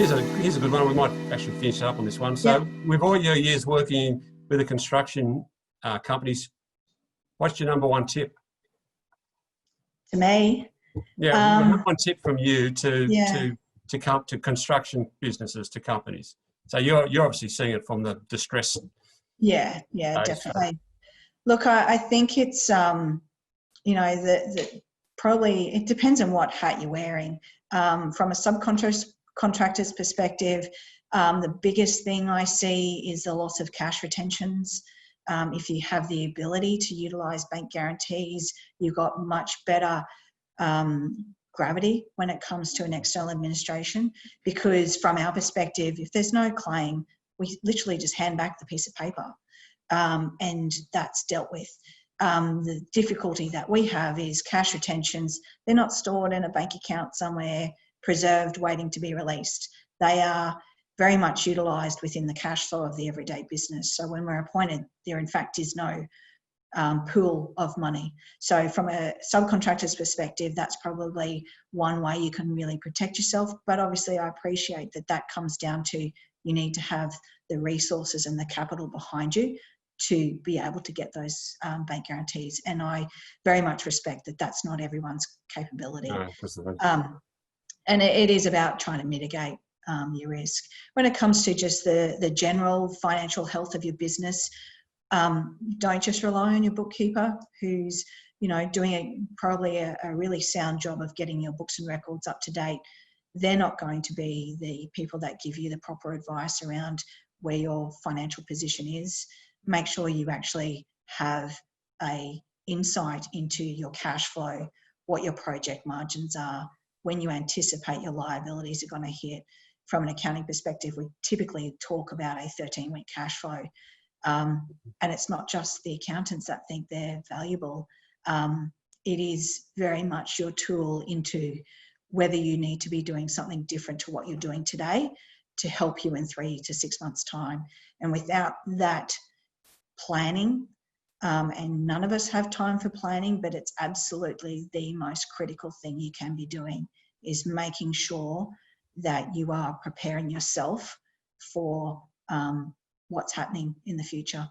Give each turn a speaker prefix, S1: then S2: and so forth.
S1: Here's a good one. We might actually finish up on this one. So, with all your years working with the construction companies, what's your number one tip?
S2: To me,
S1: Yeah, number one tip from you
S2: yeah.
S1: to construction businesses, to companies. So you're obviously seeing it from the distress.
S2: Yeah, definitely. Look, I think it's you know, probably it depends on what hat you're wearing. From a subcontractor's perspective, the biggest thing I see is the loss of cash retentions. If you have the ability to utilise bank guarantees, you've got much better gravity when it comes to an external administration, because from our perspective, if there's no claim, we literally just hand back the piece of paper and that's dealt with. The difficulty that we have is cash retentions. They're not stored in a bank account somewhere, preserved, waiting to be released. They are very much utilised within the cash flow of the everyday business. So when we're appointed, there in fact is no pool of money. So from a subcontractor's perspective, that's probably one way you can really protect yourself. But obviously I appreciate that comes down to you need to have the resources and the capital behind you to be able to get those bank guarantees. And I very much respect that that's not everyone's capability.
S1: No,
S2: and it is about trying to mitigate your risk. When it comes to just the general financial health of your business, don't just rely on your bookkeeper, who's doing probably a really sound job of getting your books and records up to date. They're not going to be the people that give you the proper advice around where your financial position is. Make sure you actually have a insight into your cash flow, what your project margins are, when you anticipate your liabilities are going to hit. From an accounting perspective, we typically talk about a 13-week cash flow. And it's not just the accountants that think they're valuable. It is very much your tool into whether you need to be doing something different to what you're doing today to help you in 3 to 6 months' time. And without that planning, and none of us have time for planning, but it's absolutely the most critical thing you can be doing, is making sure that you are preparing yourself for what's happening in the future.